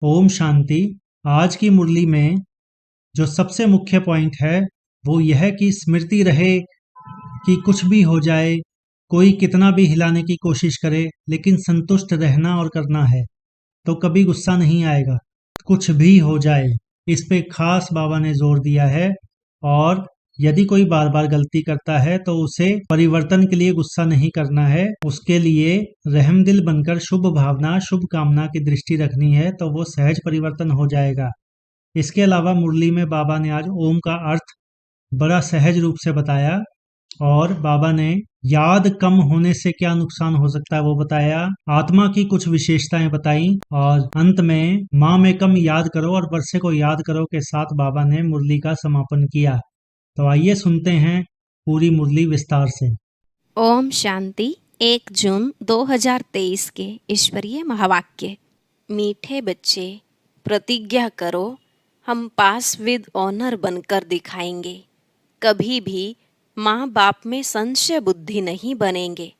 ओम शांति। आज की मुरली में जो सबसे मुख्य पॉइंट है वो यह कि स्मृति रहे कि कुछ भी हो जाए, कोई कितना भी हिलाने की कोशिश करे, लेकिन संतुष्ट रहना और करना है तो कभी गुस्सा नहीं आएगा, कुछ भी हो जाए। इस पे खास बाबा ने जोर दिया है। और यदि कोई बार बार गलती करता है तो उसे परिवर्तन के लिए गुस्सा नहीं करना है, उसके लिए रहमदिल बनकर शुभ भावना शुभ कामना की दृष्टि रखनी है, तो वो सहज परिवर्तन हो जाएगा। इसके अलावा मुरली में बाबा ने आज ओम का अर्थ बड़ा सहज रूप से बताया, और बाबा ने याद कम होने से क्या नुकसान हो सकता है वो बताया, आत्मा की कुछ विशेषताएं बताई, और अंत में माँ में कम याद करो और वर्षे को याद करो के साथ बाबा ने मुरली का समापन किया। तो आइए सुनते हैं पूरी मुरली विस्तार से। ओम शांति। 1 जून 2023 के ईश्वरीय महावाक्य। मीठे बच्चे, प्रतिज्ञा करो, हम पास विद ऑनर बनकर दिखाएंगे। कभी भी माँ बाप में संशय बुद्धि नहीं बनेंगे।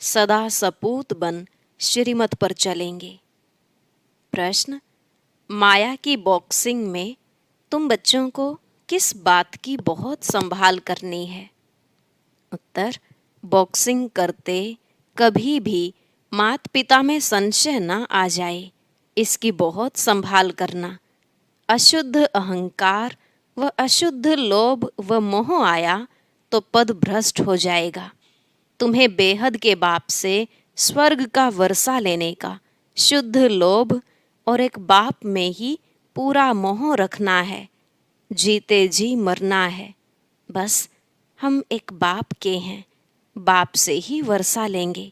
सदा सपूत बन श्रीमत पर चलेंगे। प्रश्न: माया की बॉक्सिंग में तुम बच्चों को किस बात की बहुत संभाल करनी है? उत्तर: बॉक्सिंग करते कभी भी माता पिता में संशय न आ जाए, इसकी बहुत संभाल करना। अशुद्ध अहंकार व अशुद्ध लोभ व मोह आया तो पद भ्रष्ट हो जाएगा। तुम्हें बेहद के बाप से स्वर्ग का वर्षा लेने का शुद्ध लोभ और एक बाप में ही पूरा मोह रखना है। जीते जी मरना है। बस हम एक बाप के हैं, बाप से ही वर्षा लेंगे।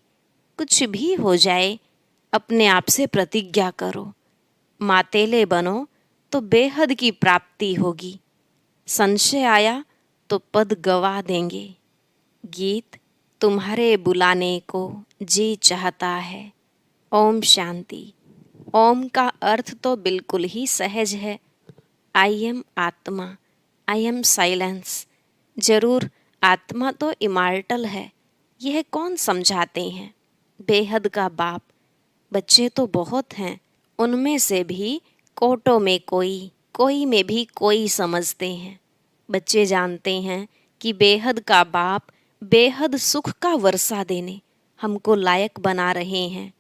कुछ भी हो जाए, अपने आप से प्रतिज्ञा करो। मातेले बनो तो बेहद की प्राप्ति होगी। संशय आया तो पद गवा देंगे। गीत: तुम्हारे बुलाने को जी चाहता है। ओम शांति। ओम का अर्थ तो बिल्कुल ही सहज है। आई एम आत्मा, आई एम साइलेंस। जरूर आत्मा तो इमॉर्टल है, यह कौन समझाते हैं? बेहद का बाप। बच्चे तो बहुत हैं, उनमें से भी कोटों में कोई, कोई में भी कोई समझते हैं। बच्चे जानते हैं कि बेहद का बाप बेहद सुख का वर्षा देने हमको लायक बना रहे हैं।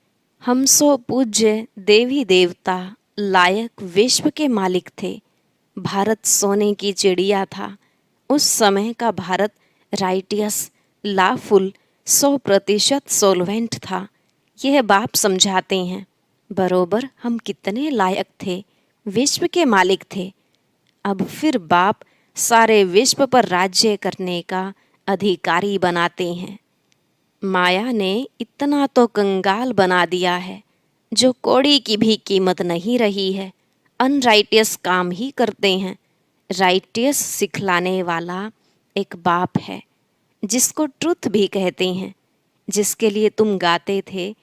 हम सो पूज्य देवी देवता लायक विश्व के मालिक थे। भारत सोने की चिड़िया था। उस समय का भारत राइटियस, लाफुल, 100% सोलवेंट था। यह बाप समझाते हैं। बरोबर हम कितने लायक थे, विश्व के मालिक थे। अब फिर बाप सारे विश्व पर राज्य करने का अधिकारी बनाते हैं। माया ने इतना तो कंगाल बना दिया है, जो कौड़ी की भी कीमत नहीं रही है। अनराइटियस काम ही करते हैं। राइटियस सिखलाने वाला एक बाप है, जिसको ट्रुथ भी कहते हैं, जिसके लिए तुम गाते थे,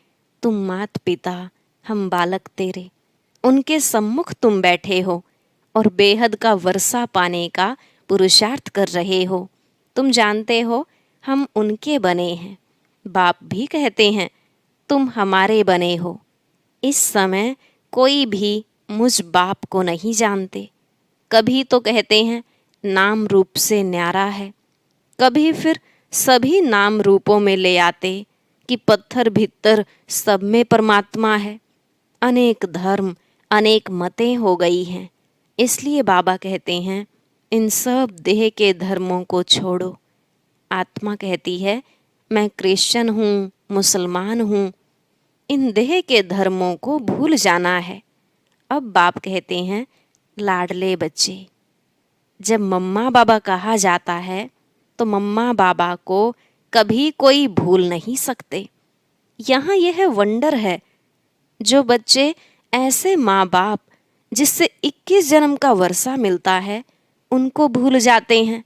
तुम मात पिता हम बालक तेरे। उनके सम्मुख तुम बैठे हो और बेहद का वर्षा पाने का पुरुषार्थ कर रहे हो। तुम जानते हो हम उनके बने हैं। बाप भी कहते हैं तुम हमारे बने हो। इस समय कोई भी मुझ बाप को नहीं जानते। कभी तो कहते हैं नाम रूप से न्यारा है, कभी फिर सभी नाम रूपों में ले आते कि पत्थर भीतर सब में परमात्मा है। अनेक धर्म, अनेक मतें हो गई हैं। इसलिए बाबा कहते हैं इन सब देह के धर्मों को छोड़ो। आत्मा कहती है मैं क्रिश्चियन हूँ, मुसलमान हूँ। इन देह के धर्मों को भूल जाना है। अब बाप कहते हैं लाडले बच्चे, जब मम्मा बाबा कहा जाता है तो मम्मा बाबा को कभी कोई भूल नहीं सकते। यहाँ यह वंडर है, जो बच्चे ऐसे माँ बाप जिससे 21 जन्म का वर्षा मिलता है, उनको भूल जाते हैं।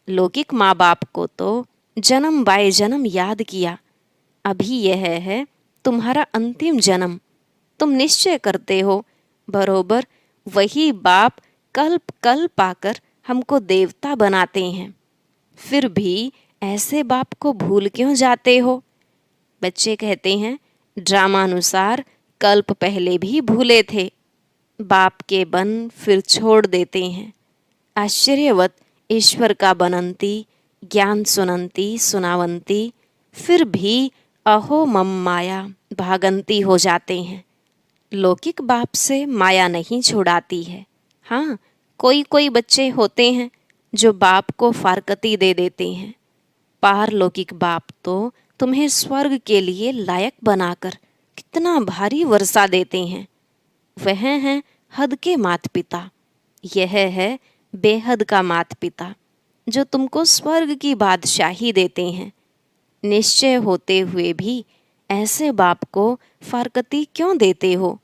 लौकिक माँ बाप को तो जन्म बाय जन्म याद किया। अभी यह है तुम्हारा अंतिम जन्म। तुम निश्चय करते हो बरोबर वही बाप कल्प कल्प आकर हमको देवता बनाते हैं। फिर भी ऐसे बाप को भूल क्यों जाते हो? बच्चे कहते हैं ड्रामानुसार कल्प पहले भी भूले थे। बाप के बन फिर छोड़ देते हैं। आश्चर्यवत ईश्वर का बनंती, ज्ञान सुनंती सुनावंती, फिर भी अहो मम माया भागंती हो जाते हैं। लौकिक बाप से माया नहीं छुड़ाती है। हाँ, कोई कोई बच्चे होते हैं जो बाप को फारकती दे देते हैं। पारलौकिक बाप तो तुम्हें स्वर्ग के लिए लायक बनाकर कितना भारी वर्षा देते हैं। वह हैं हद के मात पिता। यह है बेहद का मात पिता जो तुमको स्वर्ग की बादशाही देते हैं। निश्चय होते हुए भी ऐसे बाप को फारकती क्यों देते हो?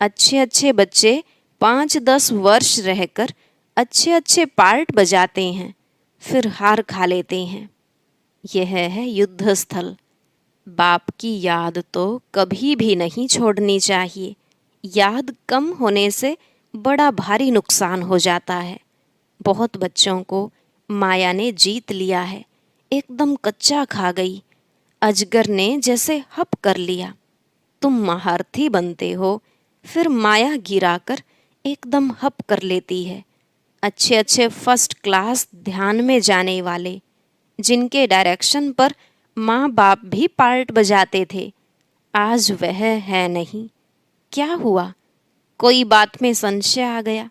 अच्छे अच्छे बच्चे 5-10 वर्ष रहकर अच्छे अच्छे पार्ट बजाते हैं, फिर हार खा लेते हैं। यह है युद्ध स्थल। बाप की याद तो कभी भी नहीं छोड़नी चाहिए। याद कम होने से बड़ा भारी नुकसान हो जाता है। बहुत बच्चों को माया ने जीत लिया है, एकदम कच्चा खा गई। अजगर ने जैसे हप कर लिया। तुम महारथी बनते हो, फिर माया गिराकर एकदम हप कर लेती है। अच्छे अच्छे फर्स्ट क्लास ध्यान में जाने वाले, जिनके डायरेक्शन पर माँ बाप भी पार्ट बजाते थे, आज वह है नहीं। क्या हुआ? कोई बात में संशय आ गया?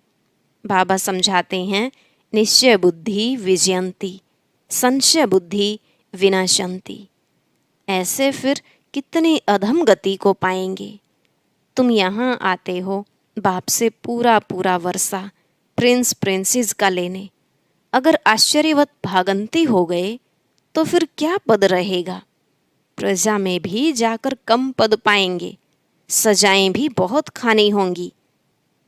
बाबा समझाते हैं, निश्चय बुद्धि विजयंती, संशय बुद्धि विनाशंती। ऐसे फिर कितनी अधम गति को पाएंगे। तुम यहाँ आते हो बाप से पूरा पूरा वर्षा प्रिंस प्रिंसेस का लेने। अगर आश्चर्यवत भागंती हो गए तो फिर क्या पद रहेगा? प्रजा में भी जाकर कम पद पाएंगे। सजाएं भी बहुत खानी होंगी।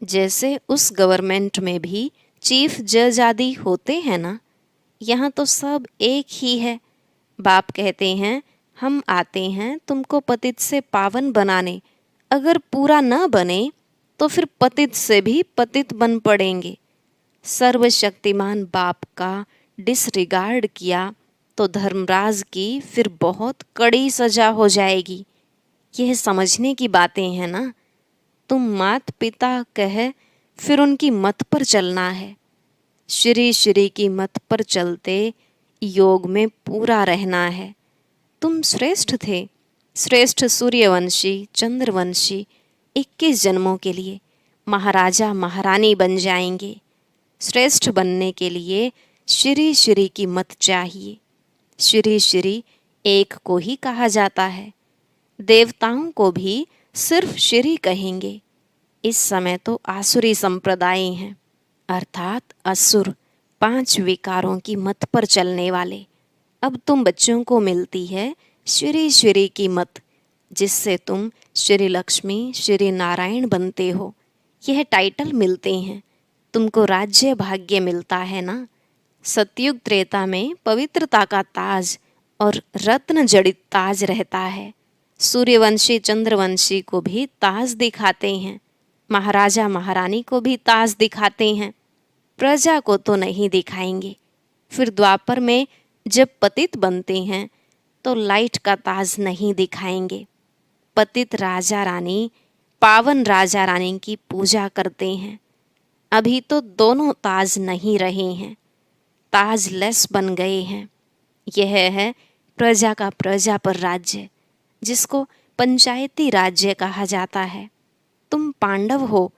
जैसे उस गवर्नमेंट में भी चीफ जज आदि होते हैं ना, यहाँ तो सब एक ही है। बाप कहते हैं, हम आते हैं तुमको पतित से पावन बनाने। अगर पूरा न बने तो फिर पतित से भी पतित बन पड़ेंगे। सर्वशक्तिमान बाप का डिसरिगार्ड किया तो धर्मराज की फिर बहुत कड़ी सजा हो जाएगी। यह समझने की बातें हैं ना। तुम मात पिता कह फिर उनकी मत पर चलना है। श्री श्री की मत पर चलते योग में पूरा रहना है। तुम श्रेष्ठ थे, श्रेष्ठ सूर्यवंशी चंद्रवंशी 21 जन्मों के लिए महाराजा महारानी बन जाएंगे। श्रेष्ठ बनने के लिए श्री श्री की मत चाहिए। श्री श्री एक को ही कहा जाता है। देवताओं को भी सिर्फ श्री कहेंगे। इस समय तो आसुरी संप्रदाय हैं, अर्थात असुर, 5 विकारों की मत पर चलने वाले। अब तुम बच्चों को मिलती है श्री श्री की मत, जिससे तुम श्री लक्ष्मी श्री नारायण बनते हो। यह टाइटल मिलते हैं, तुमको राज्य भाग्य मिलता है ना। सतयुग त्रेता में पवित्रता का ताज और रत्न जड़ित ताज रहता है। सूर्यवंशी चंद्रवंशी को भी ताज दिखाते हैं, महाराजा महारानी को भी ताज दिखाते हैं। प्रजा को तो नहीं दिखाएंगे। फिर द्वापर में जब पतित बनते हैं तो लाइट का ताज नहीं दिखाएंगे। पतित राजा रानी पावन राजा रानी की पूजा करते हैं। अभी तो दोनों ताज नहीं रहे हैं, ताज लेस बन गए हैं। यह है प्रजा का प्रजा पर राज्य, जिसको पंचायती राज्य कहा जाता है। तुम पांडव हो,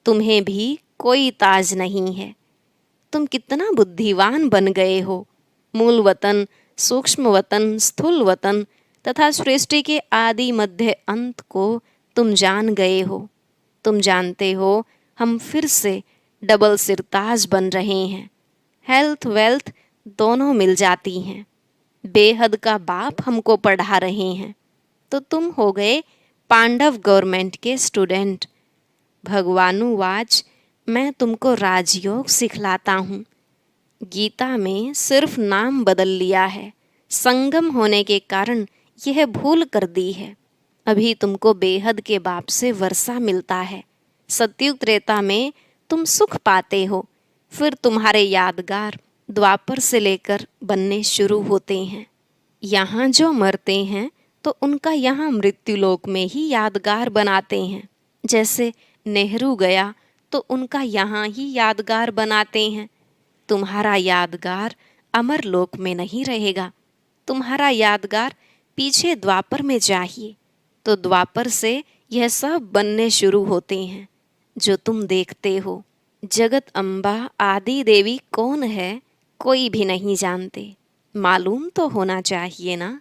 तुम्हें भी कोई ताज नहीं है। तुम कितना बुद्धिवान बन गए हो। मूल वतन, सूक्ष्म वतन, स्थूल वतन तथा सृष्टि के आदि मध्य अंत को तुम जान गए हो। तुम जानते हो हम फिर से डबल सिरताज बन रहे हैं। हेल्थ वेल्थ दोनों मिल जाती हैं। बेहद का बाप हमको पढ़ा रहे हैं। तो तुम हो गए पांडव गवर्नमेंट के स्टूडेंट। भगवानुवाच, मैं तुमको राजयोग सिखलाता हूँ। गीता में सिर्फ नाम बदल लिया है, संगम होने के कारण यह भूल कर दी है। अभी तुमको बेहद के बाप से वर्षा मिलता है। सतयुग त्रेता में तुम सुख पाते हो। फिर तुम्हारे यादगार द्वापर से लेकर बनने शुरू होते हैं। यहाँ जो मरते हैं तो उनका यहाँ मृत्युलोक में ही यादगार बनाते हैं। जैसे नेहरू गया तो उनका यहाँ ही यादगार बनाते हैं। तुम्हारा यादगार अमर लोक में नहीं रहेगा, तुम्हारा यादगार पीछे द्वापर में चाहिए। तो द्वापर से यह सब बनने शुरू होते हैं जो तुम देखते हो। जगत अम्बा आदि देवी कौन है, कोई भी नहीं जानते। मालूम तो होना चाहिए ना।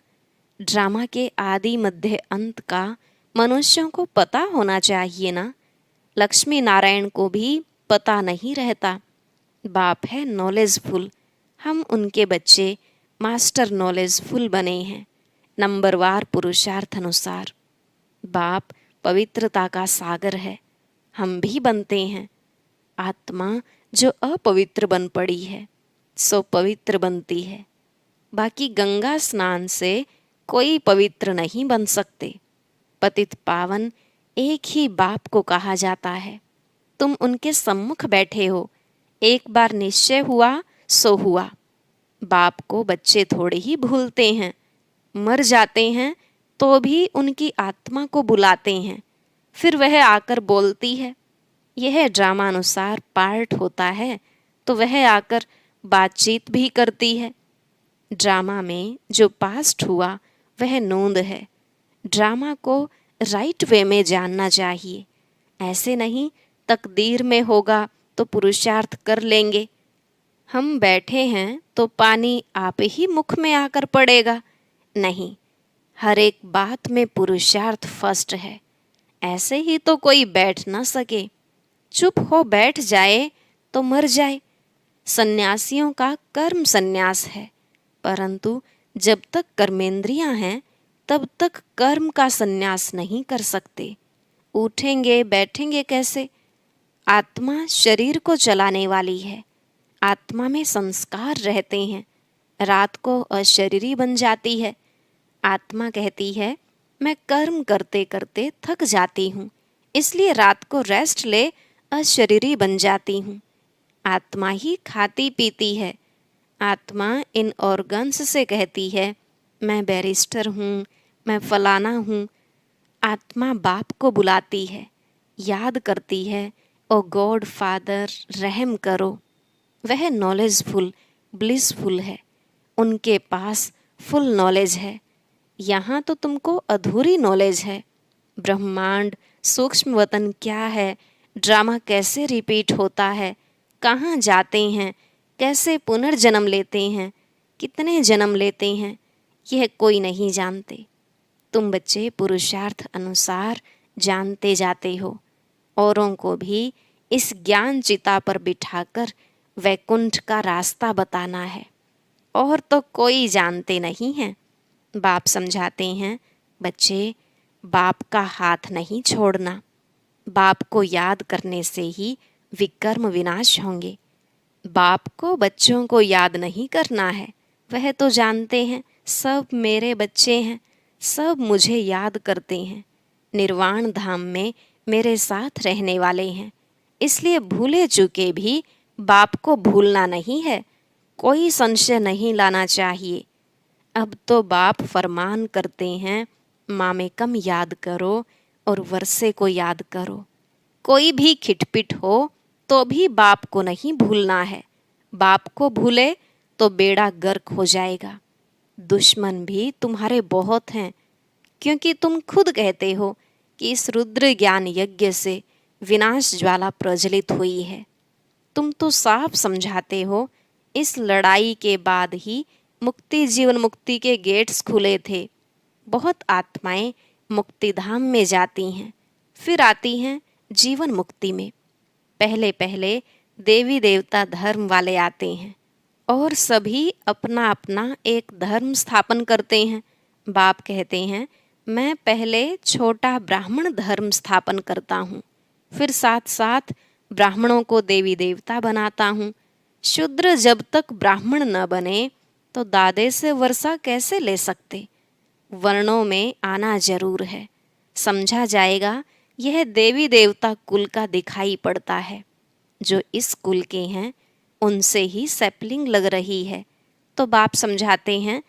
ड्रामा के आदि मध्य अंत का मनुष्यों को पता होना चाहिए ना। लक्ष्मी नारायण को भी पता नहीं रहता। बाप है नॉलेजफुल, हम उनके बच्चे मास्टर नॉलेजफुल बने हैं नंबरवार पुरुषार्थ अनुसार। बाप पवित्रता का सागर है, हम भी बनते हैं। आत्मा जो अपवित्र बन पड़ी है सो पवित्र बनती है। बाकी गंगा स्नान से कोई पवित्र नहीं बन सकते। पतित पावन एक ही बाप को कहा जाता है। तुम उनके सम्मुख बैठे हो, एक बार निश्चय हुआ सो हुआ। बाप को बच्चे थोड़े ही भूलते हैं, मर जाते हैं तो भी उनकी आत्मा को बुलाते हैं, फिर वह आकर बोलती है। यह ड्रामानुसार पार्ट होता है तो वह आकर बातचीत भी करती है। ड्रामा में जो पास्ट हुआ वह नोंद है। ड्रामा को राइट वे में जानना चाहिए, ऐसे नहीं तकदीर में होगा तो पुरुषार्थ कर लेंगे। हम बैठे हैं तो पानी आप ही मुख में आकर पड़ेगा, नहीं, हर एक बात में पुरुषार्थ फर्स्ट है। ऐसे ही तो कोई बैठ ना सके, चुप हो बैठ जाए तो मर जाए। सन्यासियों का कर्म सन्यास है, परंतु जब तक कर्मेंद्रियां हैं तब तक कर्म का सन्यास नहीं कर सकते। उठेंगे बैठेंगे कैसे? आत्मा शरीर को चलाने वाली है, आत्मा में संस्कार रहते हैं। रात को अशरीरी बन जाती है। आत्मा कहती है मैं कर्म करते करते थक जाती हूँ, इसलिए रात को रेस्ट ले अशरीरी बन जाती हूँ। आत्मा ही खाती पीती है। आत्मा इन ऑर्गन्स से कहती है मैं बैरिस्टर हूँ, मैं फलाना हूँ। आत्मा बाप को बुलाती है, याद करती है, ओ गॉड फादर रहम करो। वह नॉलेजफुल ब्लिसफुल है, उनके पास फुल नॉलेज है। यहाँ तो तुमको अधूरी नॉलेज है। ब्रह्मांड सूक्ष्म वतन क्या है, ड्रामा कैसे रिपीट होता है, कहाँ जाते हैं, कैसे पुनर्जन्म लेते हैं, कितने जन्म लेते हैं, यह कोई नहीं जानते। तुम बच्चे पुरुषार्थ अनुसार जानते जाते हो। औरों को भी इस ज्ञान चिता पर बिठाकर वैकुंठ का रास्ता बताना है, और तो कोई जानते नहीं है। बाप समझाते हैं बच्चे, बाप का हाथ नहीं छोड़ना। बाप को याद करने से ही विकर्म विनाश होंगे। बाप को बच्चों को याद नहीं करना है, वह तो जानते हैं सब मेरे बच्चे हैं, सब मुझे याद करते हैं, निर्वाण धाम में मेरे साथ रहने वाले हैं। इसलिए भूले चुके भी बाप को भूलना नहीं है, कोई संशय नहीं लाना चाहिए। अब तो बाप फरमान करते हैं मामेकम याद करो और वर्षे को याद करो। कोई भी खिटपिट हो तो भी बाप को नहीं भूलना है। बाप को भूले तो बेड़ा गर्क हो जाएगा। दुश्मन भी तुम्हारे बहुत हैं, क्योंकि तुम खुद कहते हो कि इस रुद्र ज्ञान यज्ञ से विनाश ज्वाला प्रज्वलित हुई है। तुम तो साफ समझाते हो इस लड़ाई के बाद ही मुक्ति जीवन मुक्ति के गेट्स खुले थे। बहुत आत्माएं मुक्तिधाम में जाती हैं, फिर आती हैं जीवन मुक्ति में। पहले पहले देवी देवता धर्म वाले आते हैं और सभी अपना अपना एक धर्म स्थापन करते हैं। बाप कहते हैं मैं पहले छोटा ब्राह्मण धर्म स्थापन करता हूँ, फिर साथ साथ ब्राह्मणों को देवी देवता बनाता हूँ। शूद्र जब तक ब्राह्मण न बने तो दादे से वर्षा कैसे ले सकते? वर्णों में आना जरूर है, समझा जाएगा यह देवी देवता कुल का दिखाई पड़ता है। जो इस कुल के हैं उनसे ही सैपलिंग लग रही है। तो बाप समझाते हैं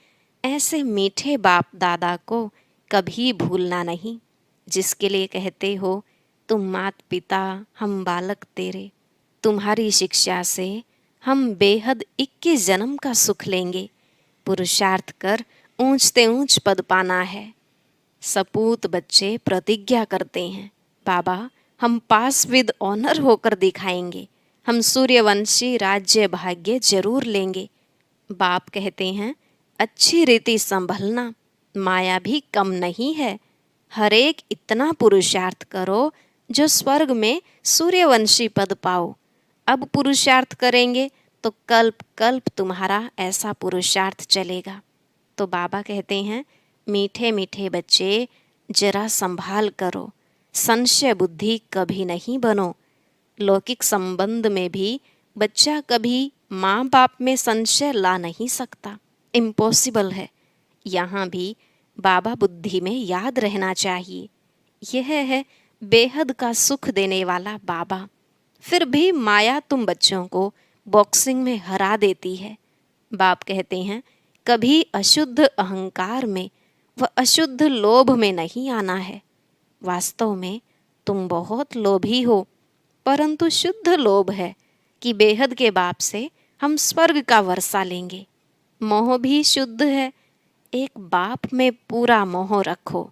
ऐसे मीठे बाप दादा को कभी भूलना नहीं, जिसके लिए कहते हो तुम मात पिता हम बालक तेरे, तुम्हारी शिक्षा से हम बेहद 21 जन्म का सुख लेंगे। पुरुषार्थ कर ऊंचते ऊंच पद पाना है। सपूत बच्चे प्रतिज्ञा करते हैं, बाबा हम पास विद ऑनर होकर दिखाएंगे, हम सूर्यवंशी राज्य भाग्य जरूर लेंगे। बाप कहते हैं, अच्छी रीति संभलना, माया भी कम नहीं है। हर एक इतना पुरुषार्थ करो जो स्वर्ग में सूर्यवंशी पद पाओ। अब पुरुषार्थ करेंगे तो कल्प कल्प तुम्हारा ऐसा पुरुषार्थ चलेगा। तो बाबा कहते हैं, मीठे मीठे बच्चे जरा संभाल करो, संशय बुद्धि कभी नहीं बनो। लौकिक संबंध में भी बच्चा कभी माँ बाप में संशय ला नहीं सकता, इम्पॉसिबल है। यहाँ भी बाबा बुद्धि में याद रहना चाहिए, यह है बेहद का सुख देने वाला बाबा। फिर भी माया तुम बच्चों को बॉक्सिंग में हरा देती है। बाप कहते हैं, कभी अशुद्ध अहंकार में व अशुद्ध लोभ में नहीं आना है। वास्तव में तुम बहुत लोभी हो, परंतु शुद्ध लोभ है कि बेहद के बाप से हम स्वर्ग का वर्षा लेंगे। मोह भी शुद्ध है, एक बाप में पूरा मोह रखो,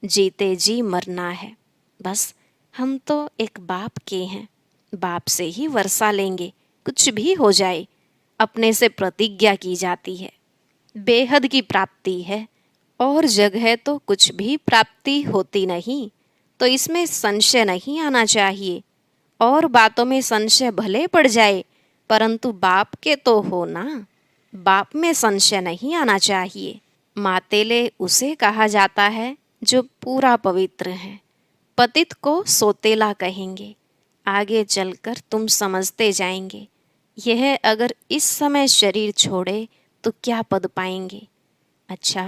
जीते जी मरना है। बस हम तो एक बाप के हैं, बाप से ही वर्षा लेंगे, कुछ भी हो जाए। अपने से प्रतिज्ञा की जाती है, बेहद की प्राप्ति है, और जगह तो कुछ भी प्राप्ति होती नहीं, तो इसमें संशय नहीं आना चाहिए। और बातों में संशय भले पड़ जाए, परंतु बाप के तो हो ना, बाप में संशय नहीं आना चाहिए। मातेले उसे कहा जाता है जो पूरा पवित्र है। पतित को सोतेला कहेंगे, आगे चलकर तुम समझते जाएंगे। यह अगर इस समय शरीर छोड़े तो क्या पद पाएंगे। अच्छा,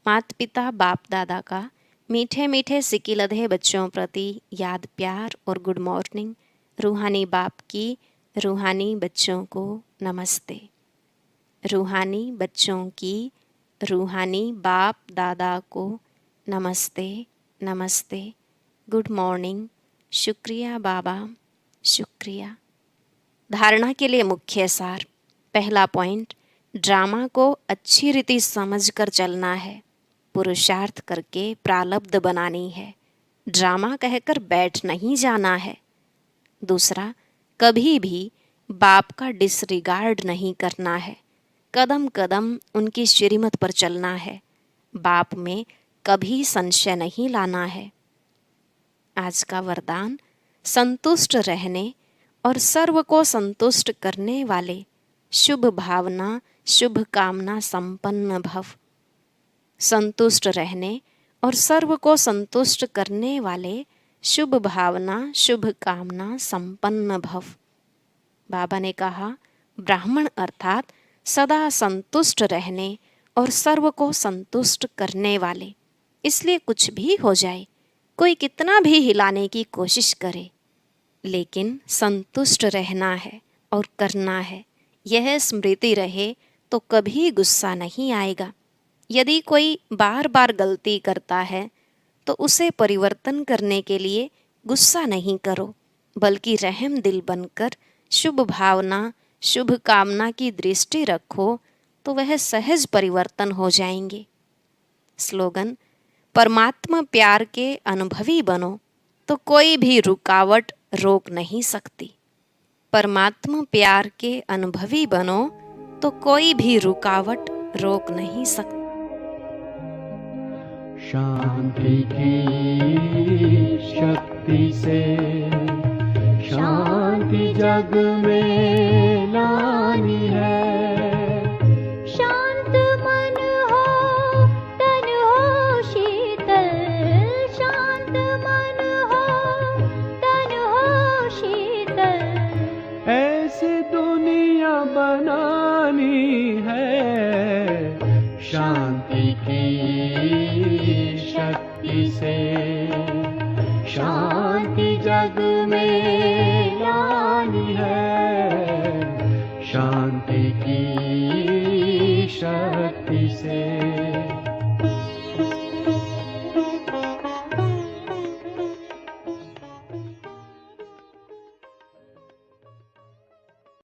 माता पिता बाप दादा का मीठे मीठे सिकिलधे बच्चों प्रति याद प्यार और गुड मॉर्निंग। रूहानी बाप की रूहानी बच्चों को नमस्ते। रूहानी बच्चों की रूहानी बाप दादा को नमस्ते नमस्ते, गुड मॉर्निंग, शुक्रिया बाबा, शुक्रिया। धारणा के लिए मुख्य सार। पहला पॉइंट, ड्रामा को अच्छी रीति समझकर चलना है, पुरुषार्थ करके प्रारब्ध बनानी है, ड्रामा कहकर बैठ नहीं जाना है। दूसरा, कभी भी बाप का डिसरिगार्ड नहीं करना है, कदम कदम उनकी श्रीमत पर चलना है, बाप में कभी संशय नहीं लाना है। आज का वरदान, संतुष्ट रहने और सर्व को संतुष्ट करने वाले, शुभ भावना शुभ कामना संपन्न भव। संतुष्ट रहने और सर्व को संतुष्ट करने वाले, शुभ भावना शुभ कामना संपन्न भव। बाबा ने कहा, ब्राह्मण अर्थात सदा संतुष्ट रहने और सर्व को संतुष्ट करने वाले। इसलिए कुछ भी हो जाए, कोई कितना भी हिलाने की कोशिश करे, लेकिन संतुष्ट रहना है और करना है। यह स्मृति रहे तो कभी गुस्सा नहीं आएगा। यदि कोई बार बार गलती करता है तो उसे परिवर्तन करने के लिए गुस्सा नहीं करो, बल्कि रहम दिल बनकर शुभ भावना शुभ कामना की दृष्टि रखो, तो वह सहज परिवर्तन हो जाएंगे। स्लोगन, परमात्मा प्यार के अनुभवी बनो तो कोई भी रुकावट रोक नहीं सकती। परमात्मा प्यार के अनुभवी बनो तो कोई भी रुकावट रोक नहीं सकती। शांति की शक्ति से शांति जग में लानी है। शांत मन हो तन हो शीतल, शांत मन हो तन हो शीतल। ऐसी दुनिया बनानी है। शांति